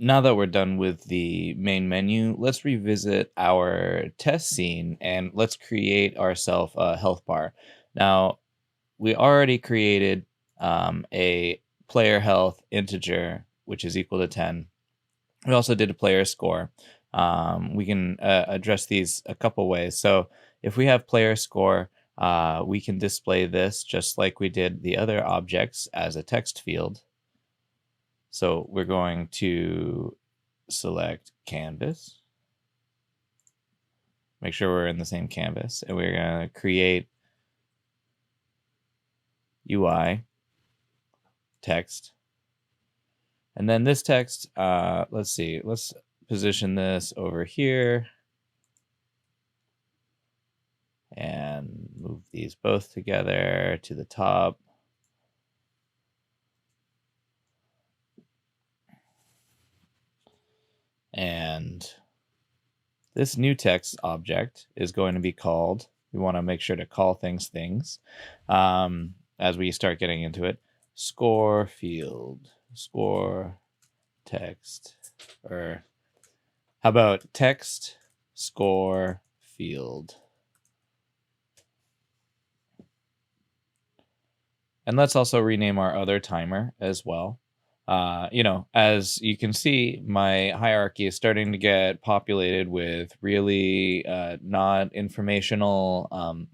now that we're done with the main menu, let's revisit our test scene and let's create ourselves a health bar. Now, we already created a player health integer, which is equal to 10. We also did a player score. We can address these a couple ways. So if we have player score, we can display this just like we did the other objects as a text field. So we're going to select canvas, make sure we're in the same canvas, and we're going to create UI text. And then this text, let's see, let's position this over here and move these both together to the top. And this new text object is going to be called, we want to make sure to call things as we start getting into it, score field, score text, or how about text score field? And let's also rename our other timer as well. As you can see, my hierarchy is starting to get populated with really not informational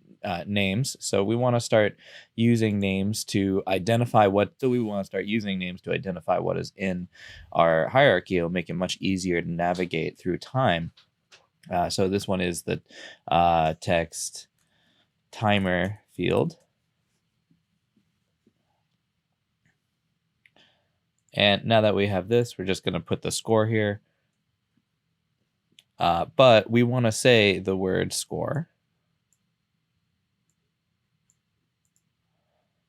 names. So we want to start using names to identify what is in our hierarchy. It'll make it much easier to navigate through time. So this one is the text timer field. And now that we have this, we're just going to put the score here. But we want to say the word score.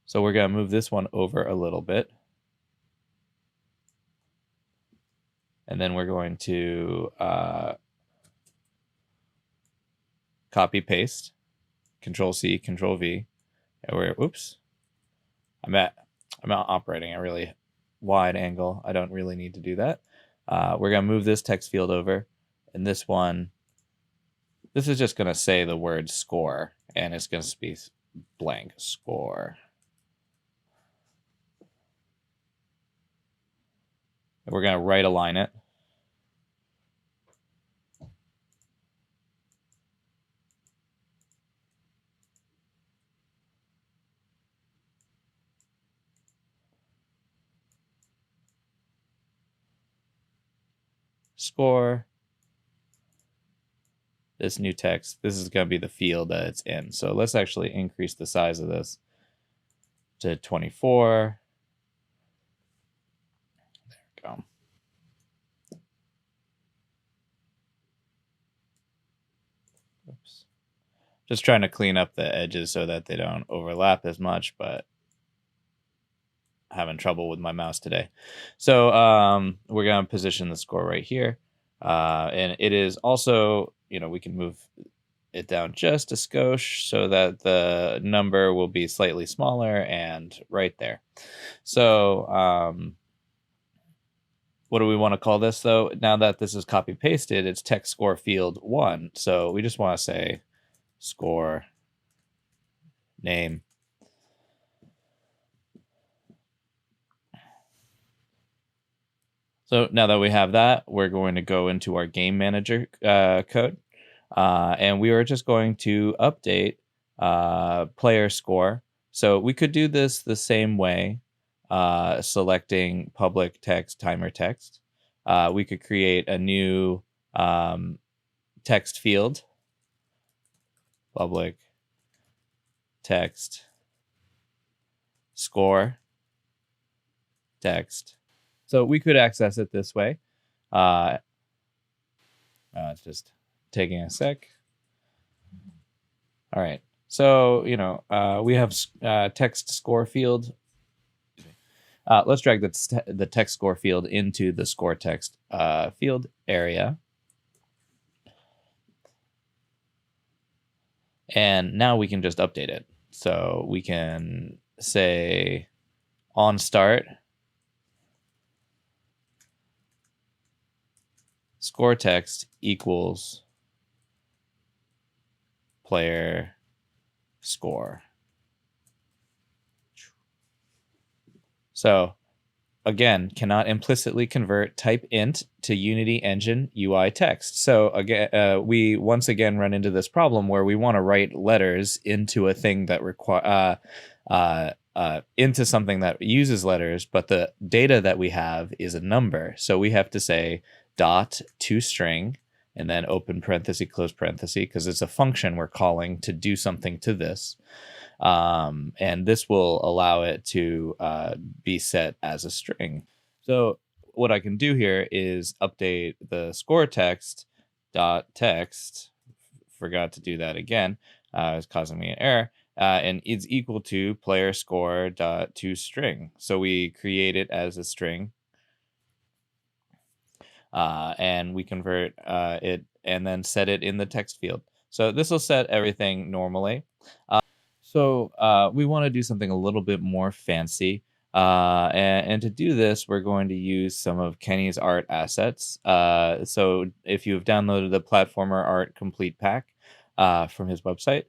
So we're going to move this one over a little bit. And then we're going to copy paste, Control C, Control V. And we're, oops, I'm out operating a really wide angle. I don't really need to do that. We're going to move this text field over. And this one, this is just going to say the word score. And it's going to be blank score. We're going to right align it. Score. This new text, this is going to be the field that it's in. So let's actually increase the size of this to 24. There we go. Oops. Just trying to clean up the edges so that they don't overlap as much, but having trouble with my mouse today. So we're going to position the score right here. And it is also, we can move it down just a skosh so that the number will be slightly smaller and right there. So what do we want to call this though? Now that this is copy pasted, it's text score field 1. So we just want to say score name. So now that we have that, we're going to go into our GameManager code. And we are just going to update player score. So we could do this the same way, selecting public text, timer text. We could create a new text field, public text score text. So we could access it this way. It's just taking a sec. All right. So, we have text score field. Let's drag the text score field into the score text field area. And now we can just update it. So we can say on start, score text equals player score. So again, cannot implicitly convert type int to Unity Engine UI text. So again, we once again run into this problem where we want to write letters into a thing that into something that uses letters, but the data that we have is a number. So we have to say dot to string and then open parenthesis, close parenthesis, because it's a function we're calling to do something to this. And this will allow it to be set as a string. So what I can do here is update the score text dot text. Forgot to do that again. It's causing me an error. And it's equal to player score dot to string. So we create it as a string. And we convert it and then set it in the text field. So this will set everything normally. So we want to do something a little bit more fancy. And to do this, we're going to use some of Kenny's art assets. So if you've downloaded the Platformer Art Complete Pack from his website,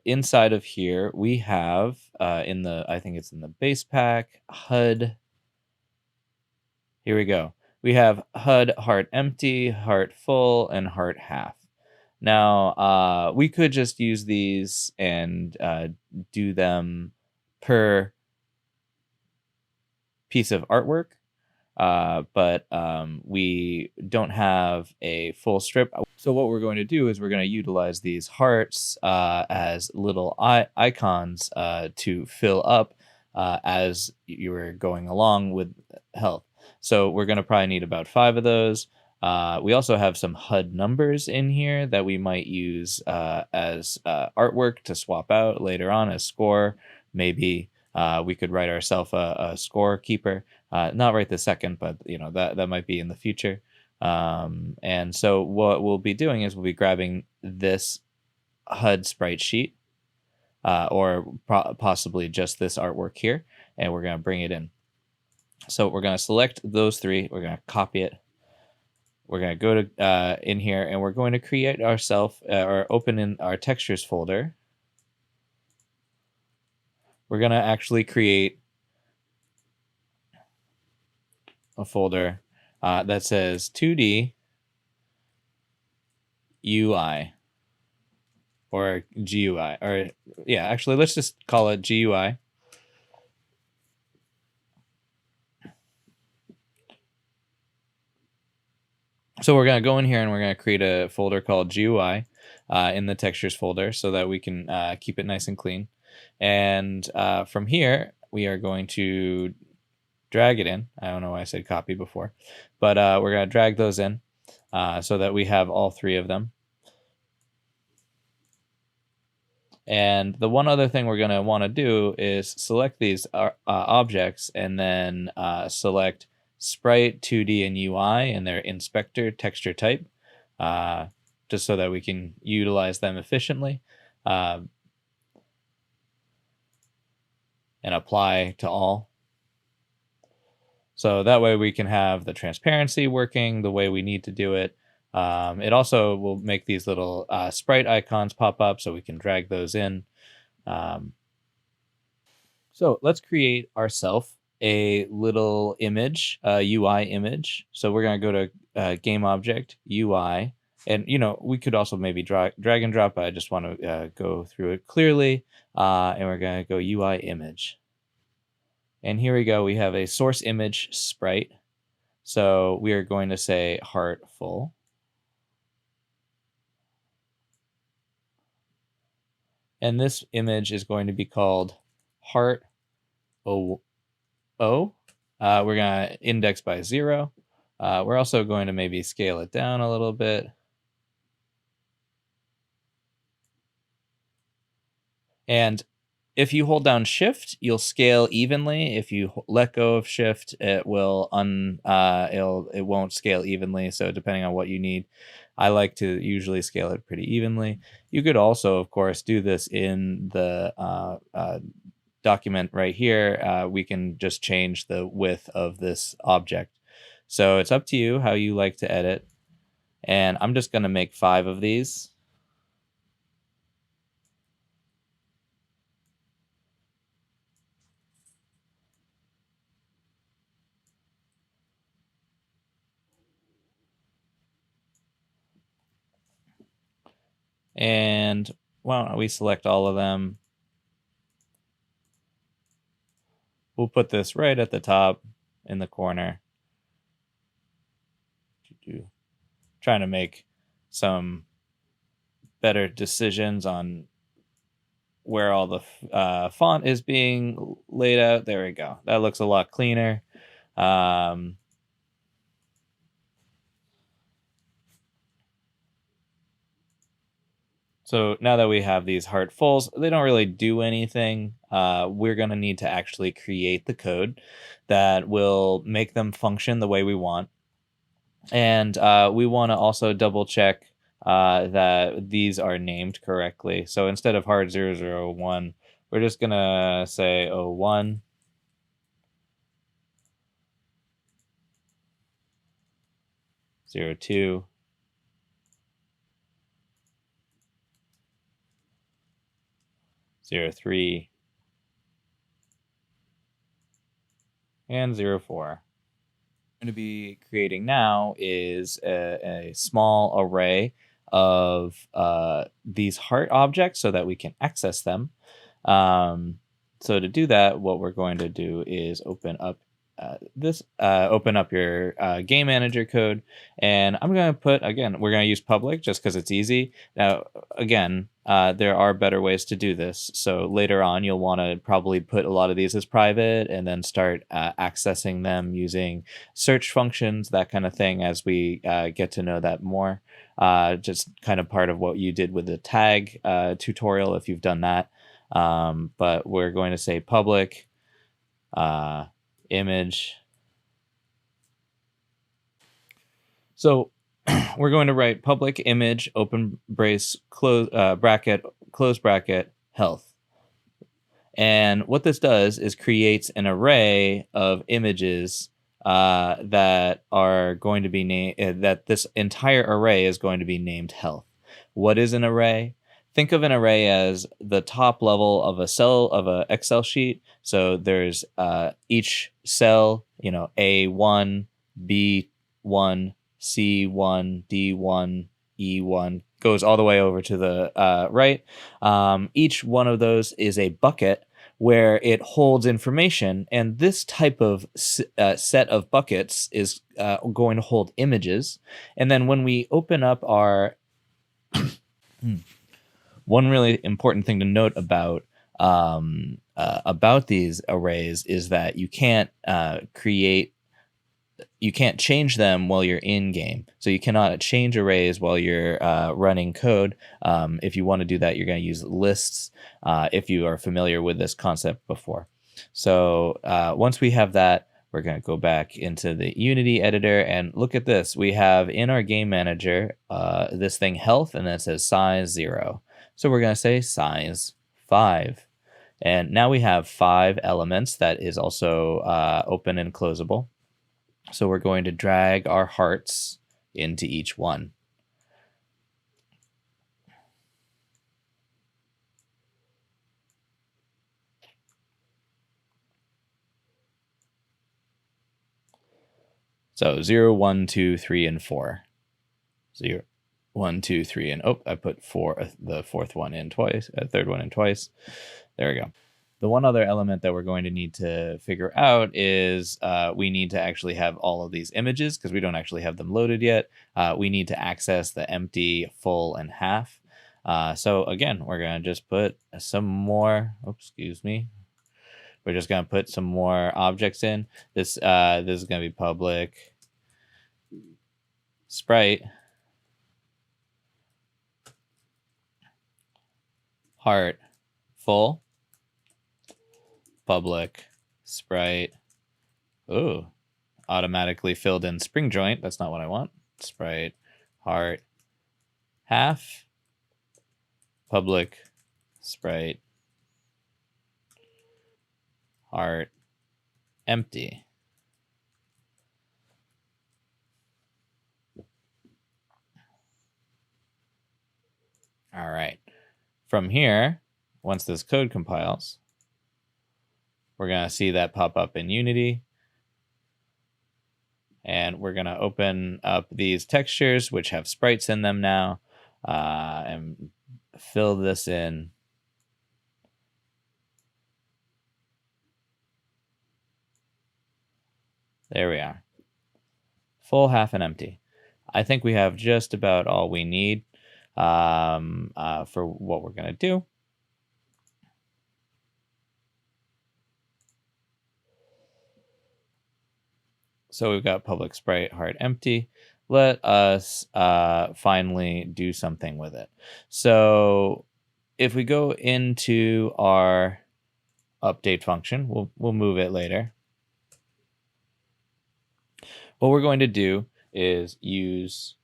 inside of here, we have I think it's in the base pack, HUD. Here we go. We have HUD heart empty, heart full, and heart half. Now, we could just use these and do them per piece of artwork, but we don't have a full strip. So what we're going to do is we're going to utilize these hearts as little icons to fill up as you're going along with health. So we're going to probably need about 5 of those. We also have some HUD numbers in here that we might use as artwork to swap out later on as score. Maybe we could write ourselves a score keeper. Not right this second, but that might be in the future. And so what we'll be doing is we'll be grabbing this HUD sprite sheet or possibly just this artwork here, and we're going to bring it in. So we're going to select those 3. We're going to copy it. We're going to go to in here, and we're going to create ourselves or open in our textures folder. We're going to actually create a folder that says 2D UI or GUI. Or yeah, actually, let's just call it GUI. So we're going to go in here and we're going to create a folder called GUI in the textures folder so that we can keep it nice and clean. And from here, we are going to drag it in. I don't know why I said copy before, but we're going to drag those in so that we have all 3 of them. And the one other thing we're going to want to do is select these objects and then select Sprite, 2D, and UI and their inspector texture type, just so that we can utilize them efficiently and apply to all. So that way we can have the transparency working the way we need to do it. It also will make these little sprite icons pop up so we can drag those in. So let's create ourselves a little image, UI image. So we're going to go to game object, UI. And, we could also maybe drag and drop, but I just want to go through it clearly. And we're going to go UI image. And here we go. We have a source image sprite. So we are going to say heart full. And this image is going to be called heart O. We're going to index by 0. We're also going to maybe scale it down a little bit. And if you hold down Shift, you'll scale evenly. If you let go of Shift, it will it won't scale evenly. So depending on what you need, I like to usually scale it pretty evenly. You could also, of course, do this in the document right here. We can just change the width of this object. So it's up to you how you like to edit. And I'm just going to make 5 of these. And why don't we select all of them? We'll put this right at the top in the corner. Trying to make some better decisions on where all the font is being laid out. There we go. That looks a lot cleaner. So now that we have these heartfuls, they don't really do anything. We're going to need to actually create the code that will make them function the way we want. And we want to also double check that these are named correctly. So instead of heart 001, we're just going to say 01. 02. 03. And 04. Going to be creating now is a small array of these heart objects so that we can access them. So to do that, what we're going to do is open up open up your game manager code, and I'm going to put, again, we're going to use public just because it's easy. Now, again, there are better ways to do this. So later on, you'll want to probably put a lot of these as private and then start accessing them using search functions, that kind of thing, as we get to know that more. Just kind of part of what you did with the tag tutorial, if you've done that. But we're going to say public image. So we're going to write public image, open brace, close bracket, close bracket, health. And what this does is creates an array of images that are going to be named, that this entire array is going to be named health. What is an array? Think of an array as the top level of a cell of an Excel sheet. So there's each cell, A1, B1, C1, D1, E1, goes all the way over to the right. Each one of those is a bucket where it holds information, and this type of set of buckets is going to hold images. And then when we open up our one really important thing to note about these arrays is that you can't change them while you're in game. So you cannot change arrays while you're running code. If you want to do that, you're going to use lists if you are familiar with this concept before. So once we have that, we're going to go back into the Unity editor and look at this. We have in our game manager this thing health, and then it says size 0. So we're going to say size 5. And now we have 5 elements that is also open and closable. So we're going to drag our hearts into each one. So 0, 1, 2, 3, and 4. 0, 1, 2, 3, and I put 4, the fourth one in twice, third one in twice. There we go. The one other element that we're going to need to figure out is we need to actually have all of these images because we don't actually have them loaded yet. We need to access the empty, full, and half. So again, we're going to just put some more, we're just going to put some more objects in. This is going to be public sprite heart full public sprite automatically filled in spring joint. That's not what I want. Sprite heart half public sprite heart empty. All right. From here, once this code compiles, we're going to see that pop up in Unity. And we're going to open up these textures, which have sprites in them now, and fill this in. There we are. Full, half, and empty. I think we have just about all we need for what we're going to do. So we've got public sprite heart empty. Let us finally do something with it. So if we go into our update function, we'll move it later. What we're going to do is use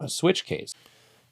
a switch case.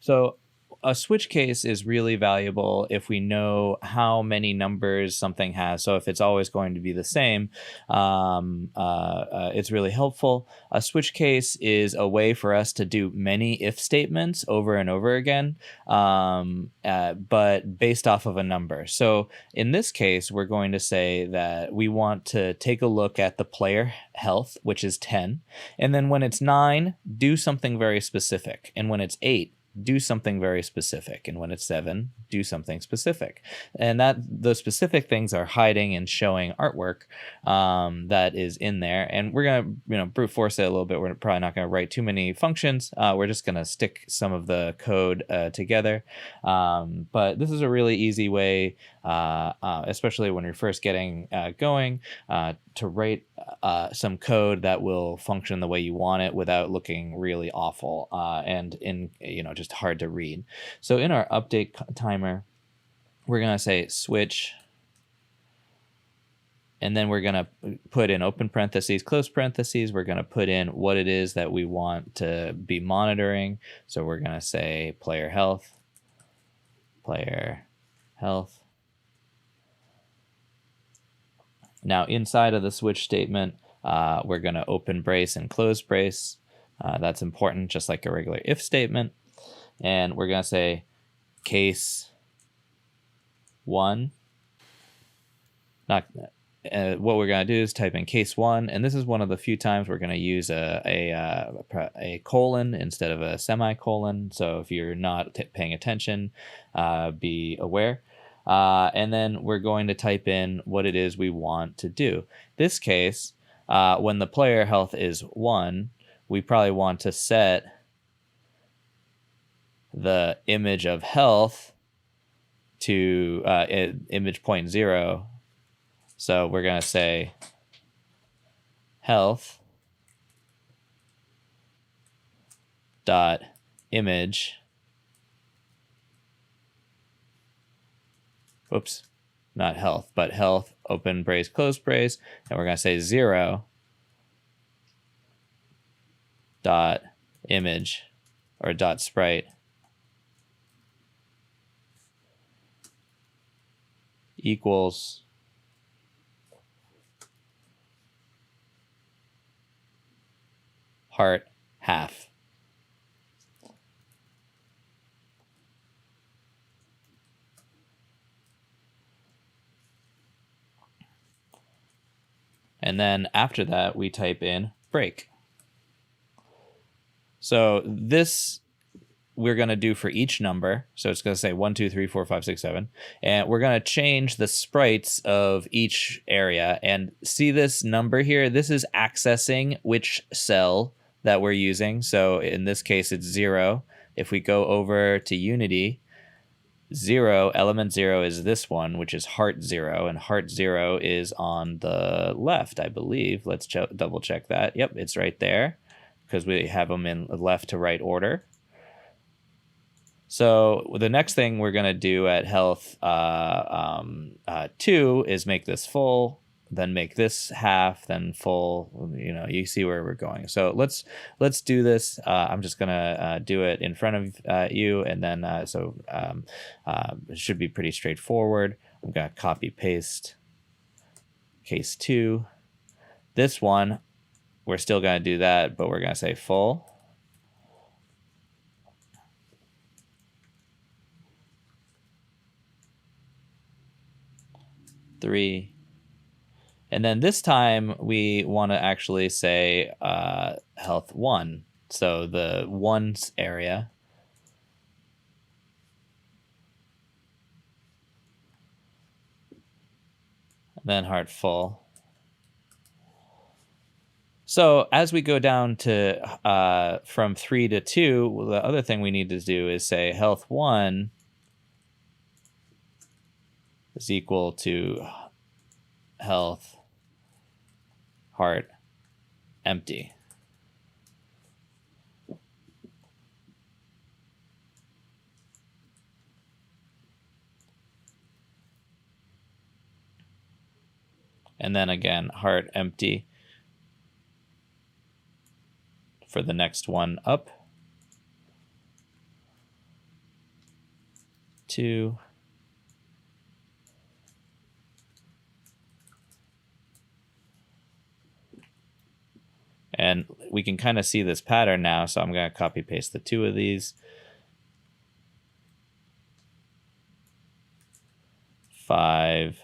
So a switch case is really valuable if we know how many numbers something has. So if it's always going to be the same, it's really helpful. A switch case is a way for us to do many if statements over and over again, but based off of a number. So in this case, we're going to say that we want to take a look at the player health, which is 10. And then when it's 9, do something very specific. And when it's 8, do something very specific, and when it's 7, do something specific. And that the specific things are hiding and showing artwork that is in there. And we're gonna brute force it a little bit. We're probably not gonna write too many functions. We're just gonna stick some of the code together. But this is a really easy way, especially when you're first getting going, to write some code that will function the way you want it without looking really awful and just hard to read. So in our update timer, we're going to say switch, and then we're going to put in open parentheses, close parentheses. We're going to put in what it is that we want to be monitoring. So we're going to say player health. Now inside of the switch statement, we're going to open brace and close brace. That's important, just like a regular if statement. And we're going to say case 1. What we're going to do is type in case 1, and this is one of the few times we're going to use a colon instead of a semicolon. So if you're not paying attention, be aware. And then we're going to type in what it is we want to do. This case, when the player health is 1, we probably want to set the image of health to image 0.0. So we're going to say health dot image. Oops, not health, but health, open brace, close brace. And we're going to say 0 dot image or dot sprite equals heart half. And then after that, we type in break. So this we're going to do for each number. So it's going to say 1, 2, 3, 4, 5, 6, 7. And we're going to change the sprites of each area. And see this number here? This is accessing which cell that we're using. So in this case, it's 0. If we go over to Unity, 0, element 0 is this one, which is heart 0, and heart 0 is on the left, I believe. Let's double check that. Yep, it's right there because we have them in left to right order. So the next thing we're going to do at health 2 is make this full, then make this half, then full. You see where we're going. So let's do this. I'm just going to do it in front of you, and then it should be pretty straightforward. I'm going to copy paste case 2. This one, we're still going to do that, but we're going to say full. 3. And then this time we want to actually say health 1. So the ones area. Then heart full. So as we go down to from 3 to 2, the other thing we need to do is say health 1 is equal to health heart empty. And then again, heart empty for the next one up. 2. And we can kind of see this pattern now, so I'm going to copy paste the 2 of these. 5,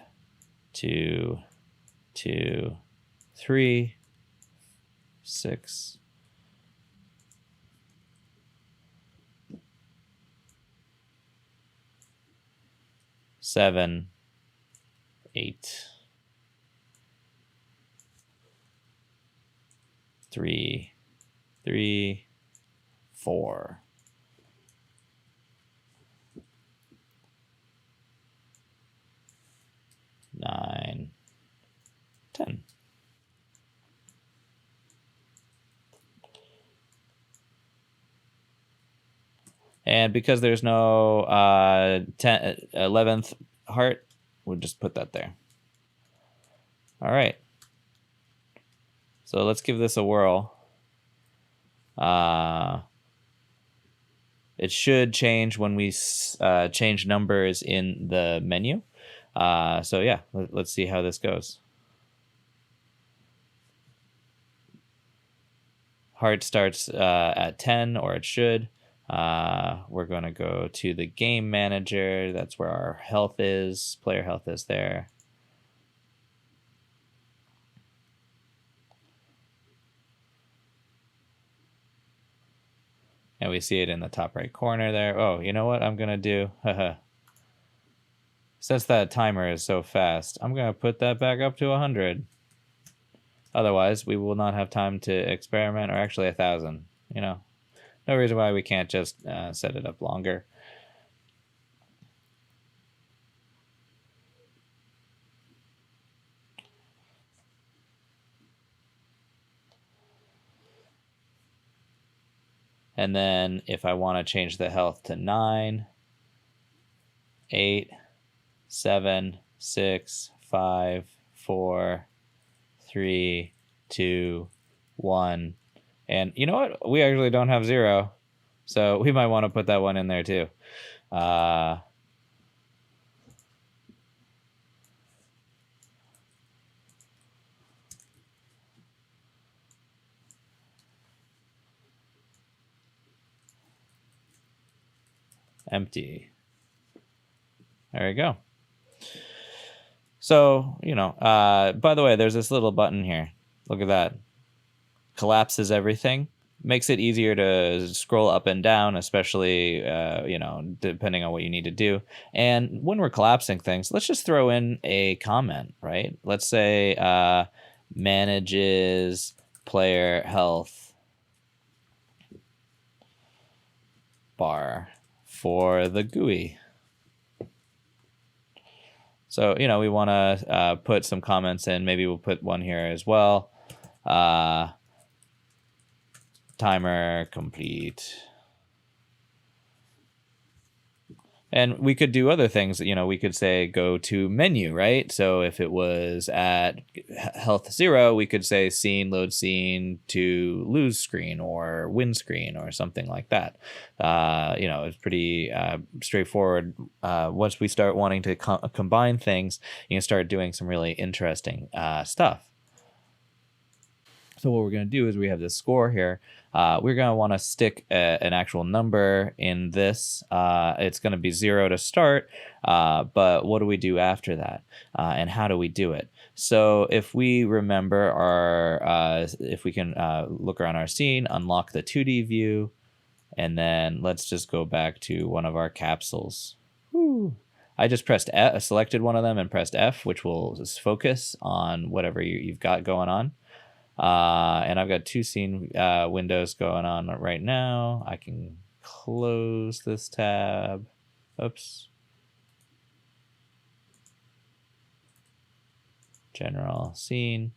2, 2, 3, 6, 7, 8, 3, 3, 4. 9, 10. And because there's no 11th heart, we'll just put that there. All right. So let's give this a whirl. It should change when we change numbers in the menu. So yeah, let's see how this goes. Heart starts at 10, or it should. We're going to go to the game manager. That's where our health is. Player health is there. And we see it in the top right corner there. Oh, you know what I'm going to do? Since that timer is so fast, I'm going to put that back up to 100. Otherwise, we will not have time to experiment, or actually 1,000. You know, no reason why we can't just set it up longer. And then if I want to change the health to 9, 8, 7, 6, 5, 4, 3, 2, 1. And you know what? We actually don't have 0. So we might want to put that one in there too. Empty. There we go. So, you know, by the way, there's this little button here. Look at that. Collapses everything. Makes it easier to scroll up and down, especially, you know, depending on what you need to do. And when we're collapsing things, let's just throw in a comment, right? Let's say manages player health bar for the GUI. So, you know, we want to put some comments in. Maybe we'll put one here as well. Timer complete. And we could do other things. You know, we could say go to menu, right? So if it was at health 0, we could say scene, load scene to lose screen or win screen or something like that. You know, it's pretty straightforward. Once we start wanting to combine things, you can start doing some really interesting stuff. So what we're going to do is we have this score here. We're going to want to stick an actual number in this. It's going to be 0 to start, but what do we do after that? And how do we do it? So if we remember if we can look around our scene, unlock the 2D view, and then let's just go back to one of our capsules. Whew. I just selected one of them and pressed F, which will just focus on whatever you've got going on. And I've got 2 scene windows going on right now. I can close this tab. Oops. General scene.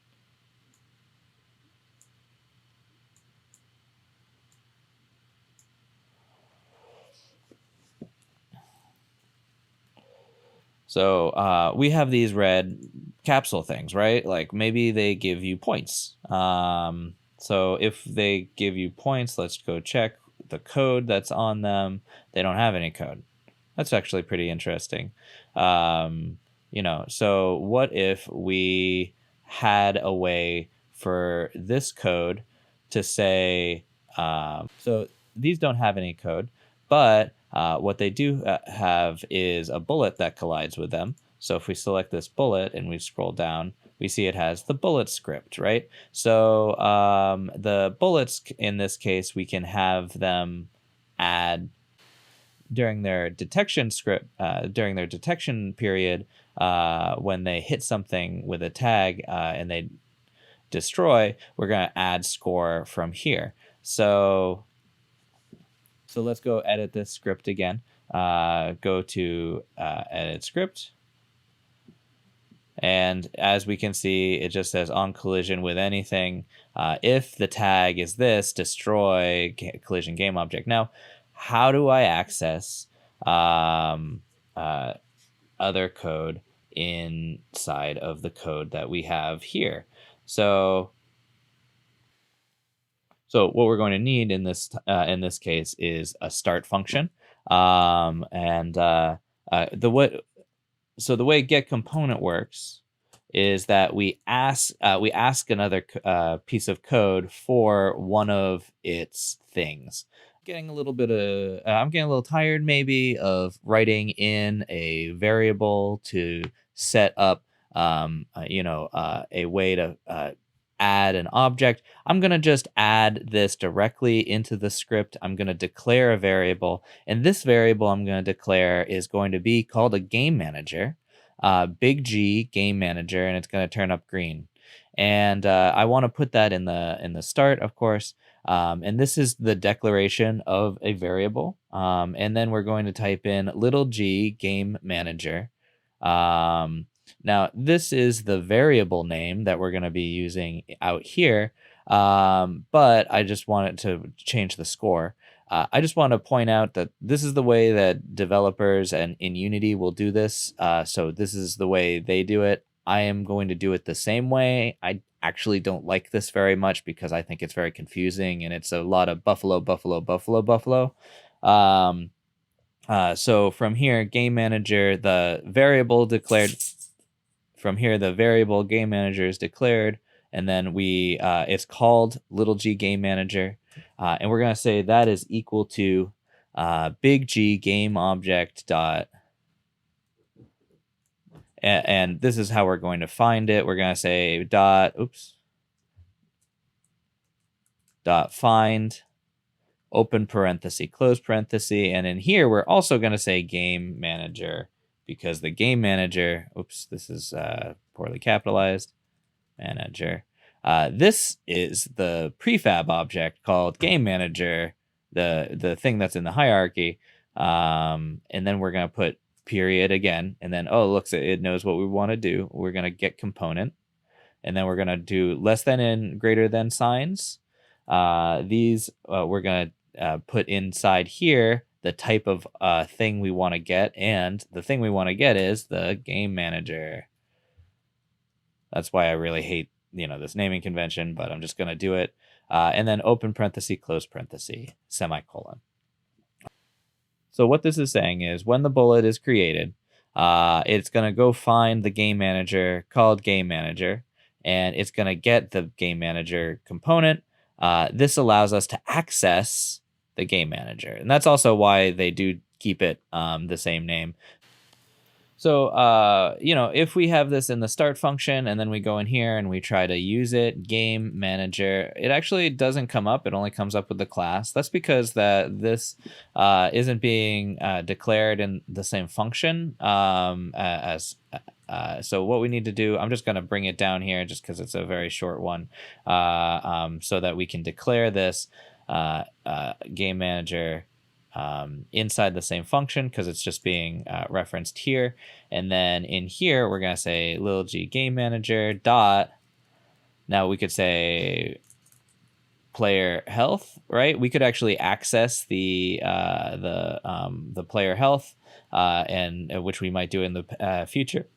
So we have these red capsule things, right? Like maybe they give you points. So if they give you points, let's go check the code that's on them. They don't have any code. That's actually pretty interesting. So what if we had a way for this code to say, so these don't have any code, but what they do have is a bullet that collides with them. So if we select this bullet and we scroll down, we see it has the bullet script, right? So the bullets, in this case, we can have them add during their detection during their detection period, when they hit something with a tag and they destroy, we're going to add score from here. So let's go edit this script again. Go to edit script. And as we can see, it just says on collision with anything. If the tag is this, destroy collision game object. Now, how do I access other code inside of the code that we have here? So what we're going to need in this case is a start function, So the way GetComponent works is that we ask another piece of code for one of its things. I'm getting a little tired maybe of writing in a variable to set up a way to add an object. I'm going to just add this directly into the script. I'm going to declare a variable, and this variable I'm going to declare is going to be called a game manager, big G game manager, and it's going to turn up green. And I want to put that in the start, of course. And this is the declaration of a variable. And then we're going to type in little g game manager. Now, this is the variable name that we're going to be using out here, but I just wanted to change the score. I just want to point out that this is the way that developers in Unity will do this. So this is the way they do it. I am going to do it the same way. I actually don't like this very much because I think it's very confusing and it's a lot of buffalo, buffalo, buffalo, buffalo. So from here, game manager, the variable declared. From here, the variable game manager is declared, and then it's called little g game manager, and we're going to say that is equal to big G game object dot, and this is how we're going to find it. We're going to say dot find open parenthesis, close parenthesis, and in here we're also going to say game manager, because the game manager, this is poorly capitalized, manager. This is the prefab object called game manager, the thing that's in the hierarchy. And then we're going to put period again. And then, it knows what we want to do. We're going to get component. And then we're going to do less than and greater than signs. These we're going to put inside here the type of thing we want to get, and the thing we want to get is the game manager. That's why I really hate this naming convention, but I'm just going to do it. And then open parenthesis, close parenthesis, semicolon. So what this is saying is when the bullet is created, it's going to go find the game manager called game manager, and it's going to get the game manager component. This allows us to access the game manager, and that's also why they do keep it the same name. So, if we have this in the start function and then we go in here and we try to use it, game manager, it actually doesn't come up. It only comes up with the class. That's because this isn't being declared in the same function so what we need to do, I'm just going to bring it down here just because it's a very short one, so that we can declare this game manager inside the same function, because it's just being referenced here. And then in here, we're going to say little g game manager dot. Now we could say player health, right? We could actually access the player health, and which we might do in the future.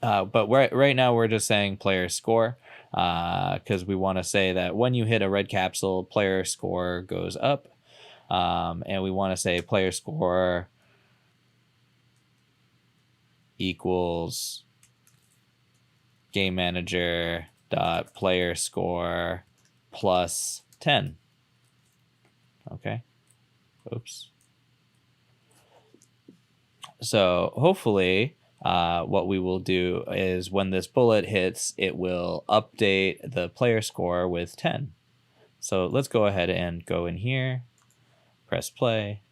But right now we're just saying player score, because we want to say that when you hit a red capsule, player score goes up. And we want to say player score equals game manager dot player score plus 10. Okay. Oops. So hopefully what we will do is when this bullet hits, it will update the player score with 10. So let's go ahead and go in here. Press play.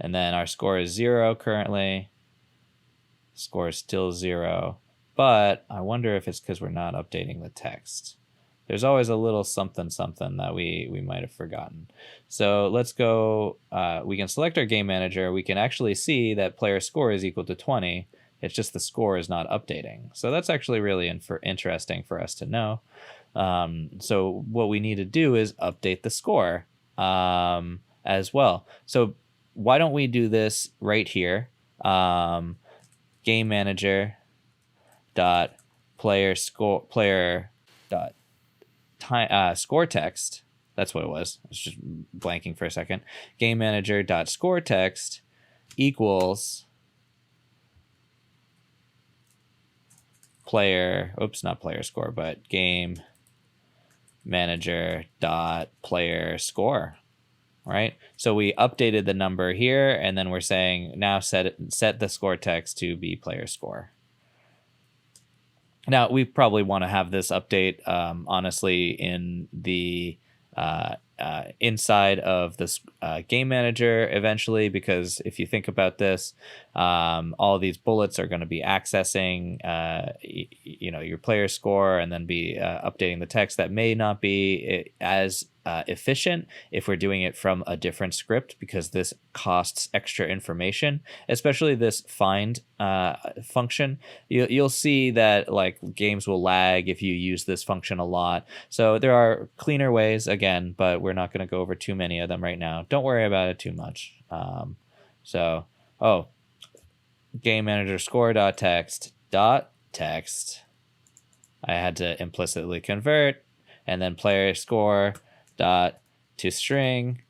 And then our score is 0 currently. Score is still 0. But I wonder if it's because we're not updating the text. There's always a little something that we might have forgotten. So let's go. We can select our game manager. We can actually see that player score is equal to 20. It's just the score is not updating. So that's actually really interesting for us to know. So what we need to do is update the score as well. So why don't we do this right here? Game manager dot player dot score text. That's what it was. I was just blanking for a second. Game manager dot score text equals not player score, but game manager dot player score, right? So we updated the number here, and then we're saying now set the score text to be player score. Now we probably want to have this update honestly in the inside of this game manager eventually, because if you think about this, all these bullets are going to be accessing your player score and then be updating the text. That may not be as efficient if we're doing it from a different script, because this costs extra information, especially this find function. You'll see that like games will lag if you use this function a lot. So there are cleaner ways, again, but we're not going to go over too many of them right now. Don't worry about it too much. Game manager score dot text. I had to implicitly convert, and then player score dot to string.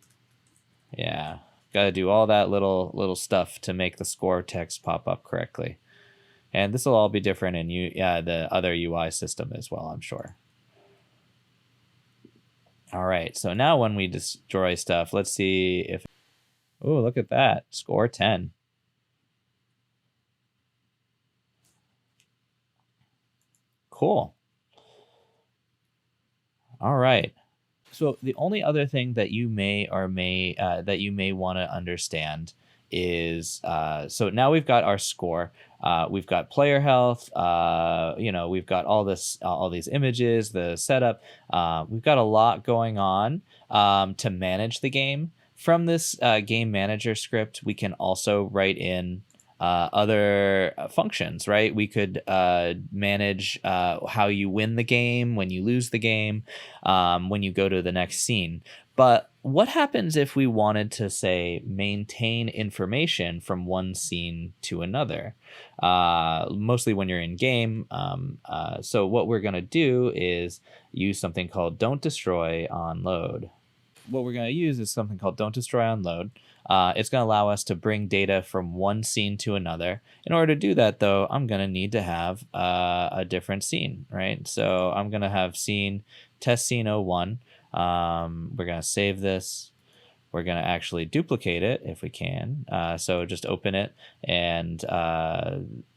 Yeah, got to do all that little stuff to make the score text pop up correctly. And this will all be different in the other UI system as well, I'm sure. All right, so now when we destroy stuff, let's see if... Oh, look at that. Score 10. Cool. All right. So the only other thing that you may want to understand is so now we've got our score, we've got player health, we've got all these images, the setup, we've got a lot going on to manage the game. From this game manager script, we can also write in other functions, right? We could manage how you win the game, when you lose the game, when you go to the next scene. But what happens if we wanted to, say, maintain information from one scene to another? Mostly when you're in game. So what we're going to do is use something called don't destroy on load. What we're going to use is something called don't destroy on load. It's going to allow us to bring data from one scene to another. In order to do that, though, I'm going to need to have a different scene, right? So I'm going to have scene test scene 01. We're going to save this. We're going to actually duplicate it if we can. So just open it, and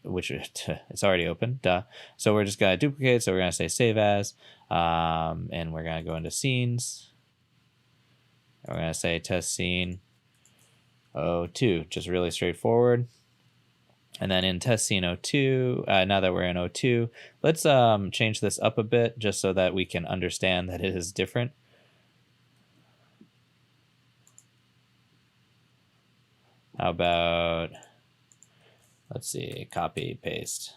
which it's already open. Duh. So we're just going to duplicate. So we're going to say save as, and we're going to go into scenes. And we're going to say test scene 02, just really straightforward. And then in test scene 02, now that we're in 02, let's change this up a bit just so that we can understand that it is different. How about, let's see, copy, paste.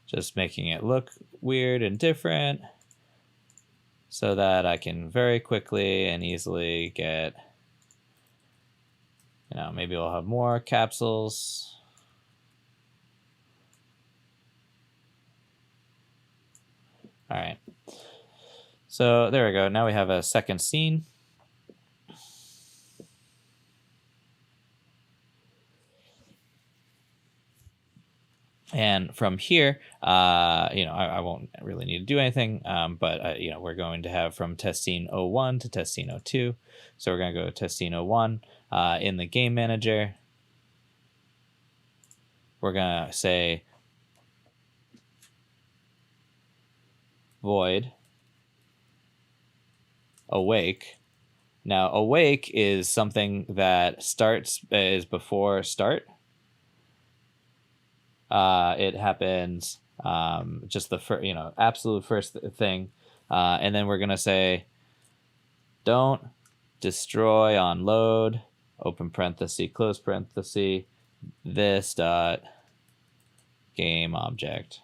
Just making it look weird and different so that I can very quickly and easily get, maybe we'll have more capsules. All right. So there we go. Now we have a second scene. And from here, I won't really need to do anything, but we're going to have from test scene 01 to test scene 02. So we're going to go to test scene 01 in the game manager. We're going to say void awake. Now, awake is something that is before start. It happens just the absolute first thing, and then we're gonna say don't destroy on load, open parenthesis, close parenthesis, this dot game object.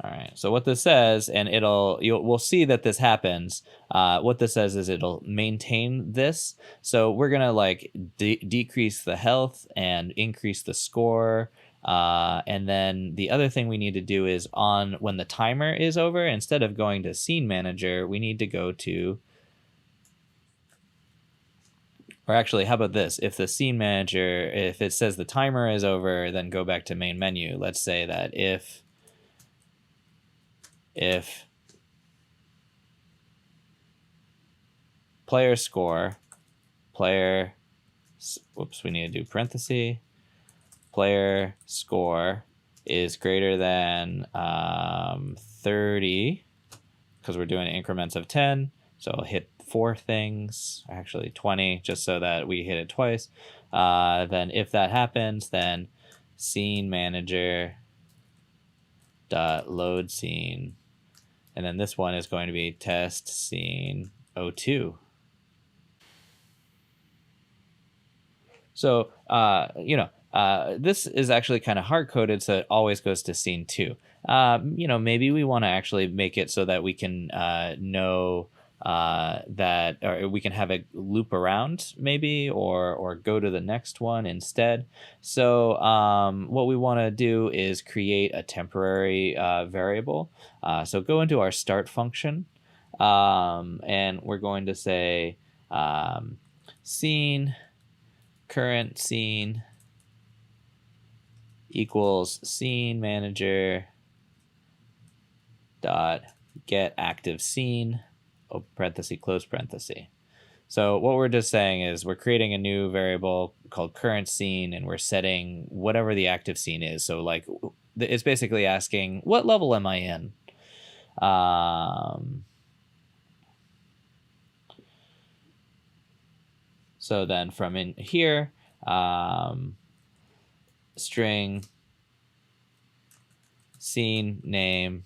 All right. So what this says, and we'll see that this happens. What this says is it'll maintain this. So we're gonna decrease the health and increase the score. And then the other thing we need to do is when the timer is over, instead of going to SceneManager, we need to go to. Or actually, how about this? If the SceneManager, if it says the timer is over, then go back to main menu. Let's say that if player score, we need to do parenthesis, player score is greater than 30, because we're doing increments of 10, so I'll hit 4 things, actually 20, just so that we hit it twice. Then if that happens, then SceneManager dot load scene, and then this one is going to be test scene 02. So this is actually kind of hard-coded, so it always goes to scene 2. Maybe we want to actually make it so that we can know that, or we can have it loop around maybe, or go to the next one instead. So what we want to do is create a temporary variable. So go into our start function, and we're going to say scene current scene equals SceneManager dot get active scene, open parenthesis, close parenthesis. So what we're just saying is we're creating a new variable called current scene, and we're setting whatever the active scene is. So it's basically asking, what level am I in? So then from in here, string scene name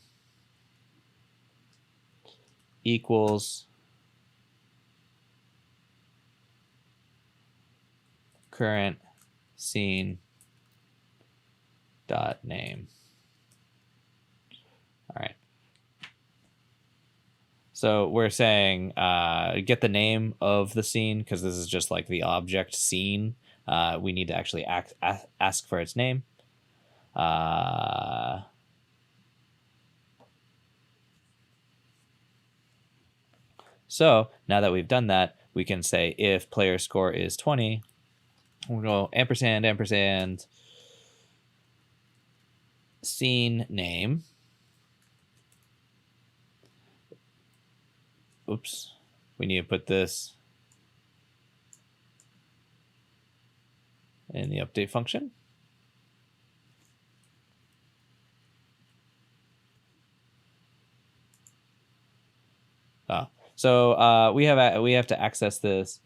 equals current scene dot name. All right. So we're saying get the name of the scene, because this is just like the object scene. We need to actually ask for its name. So now that we've done that, we can say if player score is 20, we'll go ampersand, ampersand, scene name. Oops, we need to put this in the update function. Oh, so we have to access this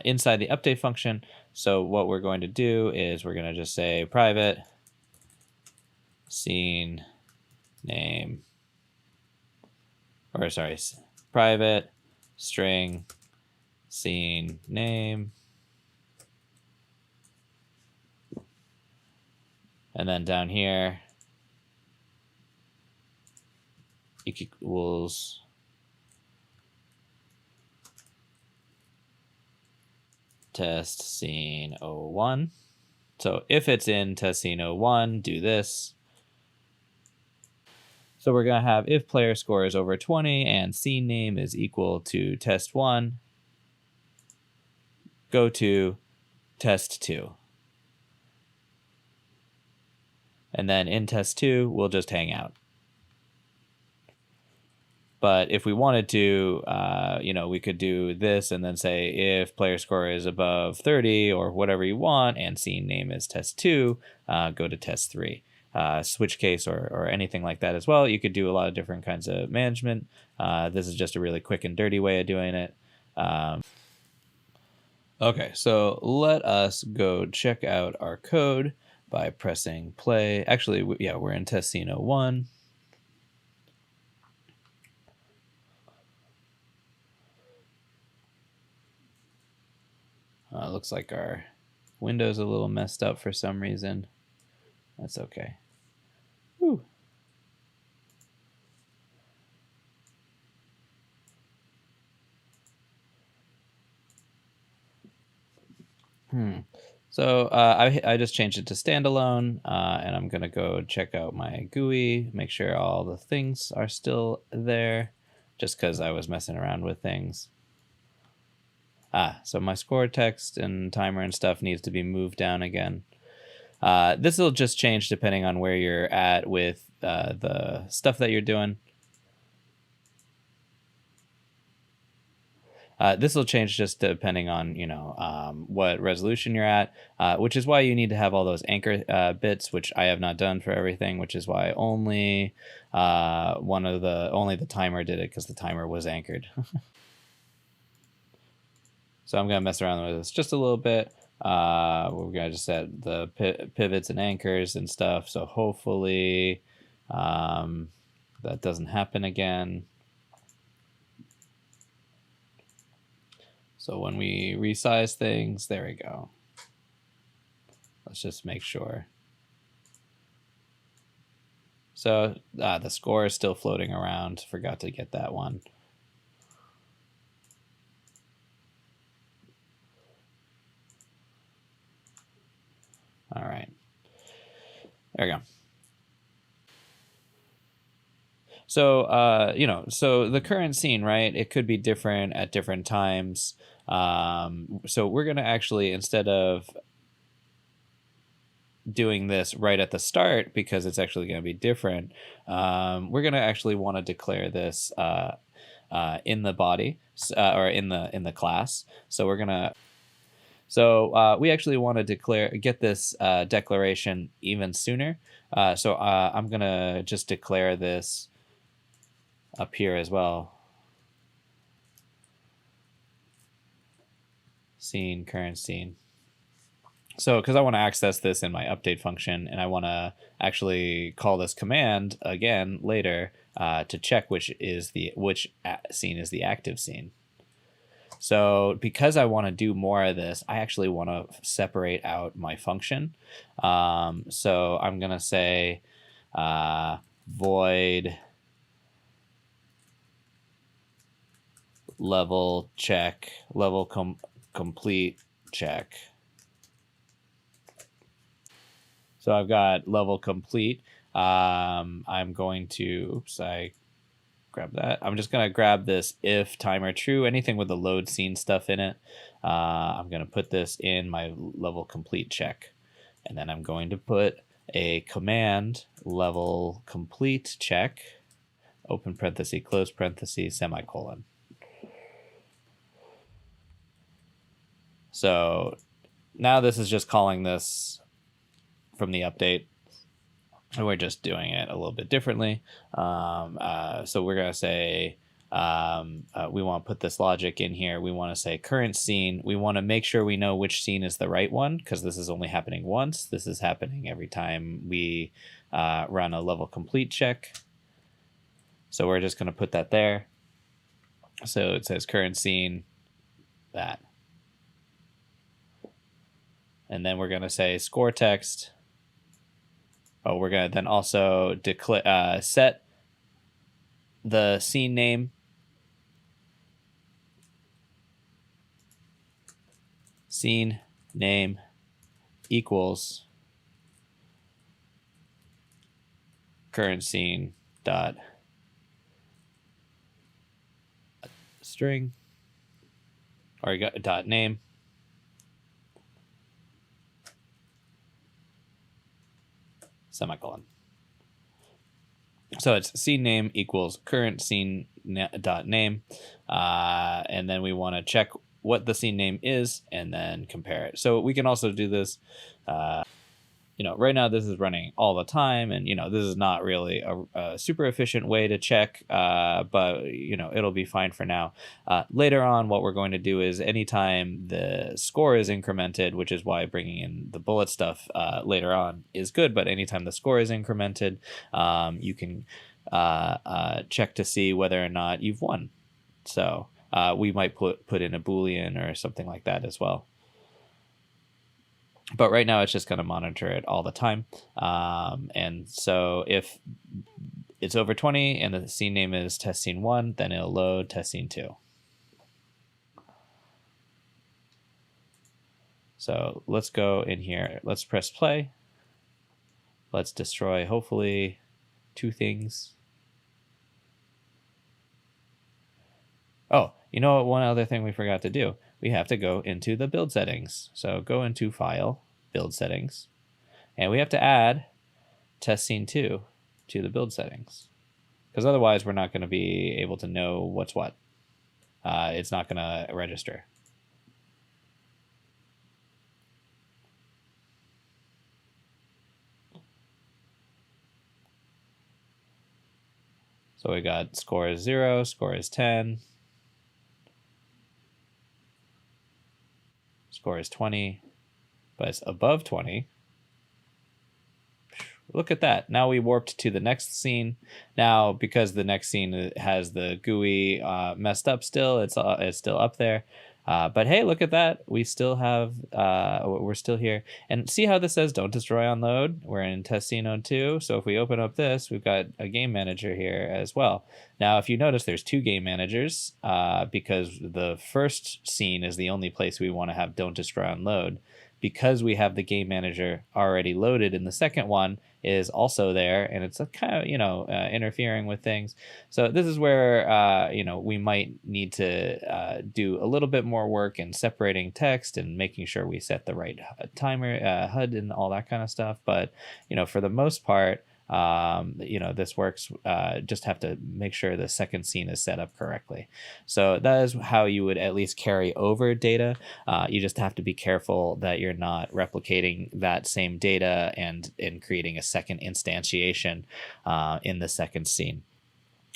inside the update function. So what we're going to do is we're going to just say private scene name, or sorry, private string scene name, and then down here equals test scene 01. So if it's in test scene 01, do this. So we're going to have if player score is over 20 and scene name is equal to test 1, go to test 2. And then in test 2, we'll just hang out. But if we wanted to, we could do this and then say if player score is above 30 or whatever you want and scene name is test 2, go to test 3. Switch case or anything like that as well. You could do a lot of different kinds of management. This is just a really quick and dirty way of doing it. Okay, so let us go check out our code by pressing play. Actually, we're in test scene 01. Looks like our window's a little messed up for some reason. That's okay. Whew. So I just changed it to standalone, and I'm gonna go check out my GUI, make sure all the things are still there, just because I was messing around with things. So my score text and timer and stuff needs to be moved down again. This will just change depending on where you're at with the stuff that you're doing. This will change just depending on what resolution you're at, which is why you need to have all those anchor bits, which I have not done for everything, which is why only the timer did it, because the timer was anchored. So I'm gonna mess around with this just a little bit. We're gonna just set the pivots and anchors and stuff. So hopefully that doesn't happen again. So when we resize things, there we go. Let's just make sure. So the score is still floating around. Forgot to get that one. All right. There we go. So, so the current scene, right, it could be different at different times. So we're going to actually, instead of doing this right at the start, because it's actually going to be different, we're going to actually want to declare this in the body or in the class. So we're going to we actually want to get this declaration even sooner. So I'm going to just declare this up here as well. Scene, current scene. So because I want to access this in my update function, and I want to actually call this command again later to check which scene is the active scene. So because I want to do more of this, I actually want to separate out my function. So I'm going to say void level check, level complete check. So I've got level complete. I'm going to, oops, I grab that. I'm just going to grab this if timer true, anything with the load scene stuff in it. I'm going to put this in my level complete check. And then I'm going to put a command level complete check, open parenthesis, close parenthesis, semicolon. So now this is just calling this from the update. And we're just doing it a little bit differently. So we're going to say we want to put this logic in here. We want to say current scene. We want to make sure we know which scene is the right one, because this is only happening once. This is happening every time we run a level complete check. So we're just going to put that there. So it says current scene, that. And then we're going to say score text. Oh, we're going to then also declare set the scene name. Scene name equals current scene dot string, or you got dot name. Semicolon. So it's scene name equals current scene dot name, and then we want to check what the scene name is and then compare it. So we can also do this. Right now this is running all the time, and this is not really a super efficient way to check, but it'll be fine for now. Later on, what we're going to do is anytime the score is incremented, which is why bringing in the bullet stuff later on is good, but anytime the score is incremented, you can check to see whether or not you've won. So we might put in a Boolean or something like that as well. But right now, it's just going to monitor it all the time. And so if it's over 20 and the scene name is test scene 1, then it'll load test scene 2. So let's go in here. Let's press play. Let's destroy, hopefully, 2 things. Oh, one other thing we forgot to do. We have to go into the build settings. So go into File, Build Settings, and we have to add Test Scene 2 to the build settings, because otherwise we're not going to be able to know what's what. It's not going to register. So we got score is 0, score is 10. Score is 20, but it's above 20. Look at that. Now we warped to the next scene. Now, because the next scene has the GUI messed up still, it's still up there. But hey, look at that. We still have, we're still here. And see how this says don't destroy on load? We're in test scene 02. So if we open up this, we've got a game manager here as well. Now, if you notice, there's 2 game managers because the first scene is the only place we want to have don't destroy on load. Because we have the game manager already loaded in the second one is also there, and it's kind of, interfering with things. So this is where, we might need to do a little bit more work in separating text and making sure we set the right timer, HUD and all that kind of stuff. But, for the most part, this works. Just have to make sure the second scene is set up correctly. So that is how you would at least carry over data. You just have to be careful that you're not replicating that same data and creating a second instantiation in the second scene.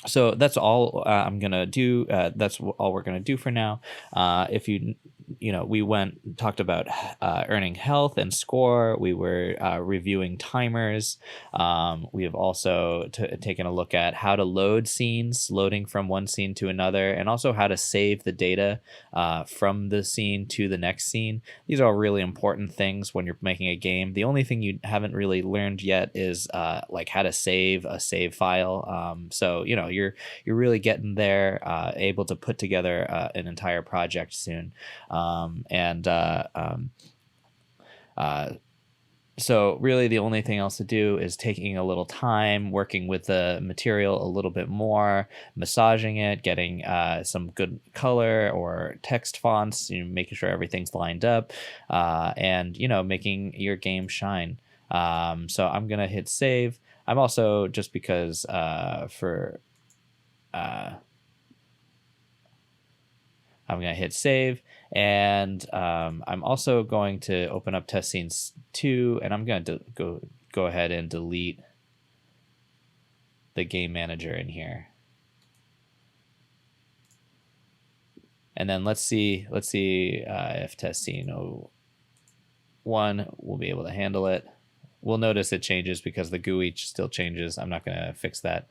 So that's all I'm gonna do. That's all we're gonna do for now. If you we talked about earning health and score. We were reviewing timers. We have also taken a look at how to load scenes, loading from one scene to another, and also how to save the data from the scene to the next scene. These are all really important things when you're making a game. The only thing you haven't really learned yet is like how to save a save file. So you're really getting there, able to put together an entire project soon. So really the only thing else to do is taking a little time, working with the material a little bit more, massaging it, getting some good color or text fonts, making sure everything's lined up, and making your game shine. So I'm gonna hit save. I'm also, just because I'm going to hit save, and I'm also going to open up test scenes 2, and I'm going to go ahead and delete the game manager in here. And then let's see if test scene 1 will be able to handle it. We'll notice it changes because the GUI still changes. I'm not going to fix that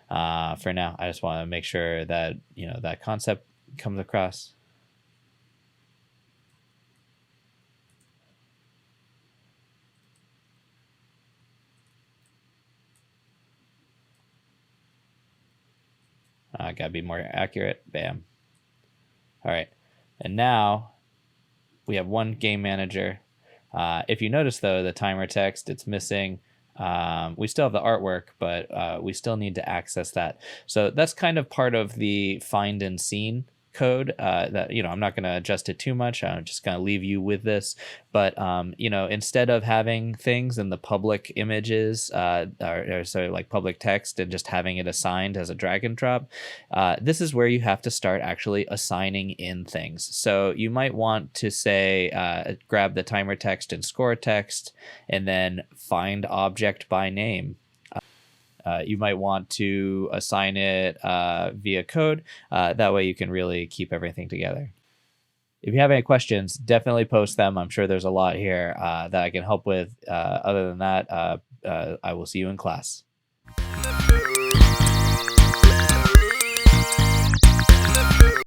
for now. I just want to make sure that that concept comes across. Gotta be more accurate. Bam. All right, and now we have one game manager. If you notice though, the timer text, it's missing. We still have the artwork, but we still need to access that. So that's kind of part of the find and scene code that I'm not going to adjust it too much. I'm just going to leave you with this. But instead of having things in the public images or so like public text and just having it assigned as a drag and drop, this is where you have to start actually assigning in things. So you might want to say grab the timer text and score text, and then find object by name. You might want to assign it via code. That way you can really keep everything together. If you have any questions, definitely post them. I'm sure there's a lot here that I can help with. Other than that, I will see you in class.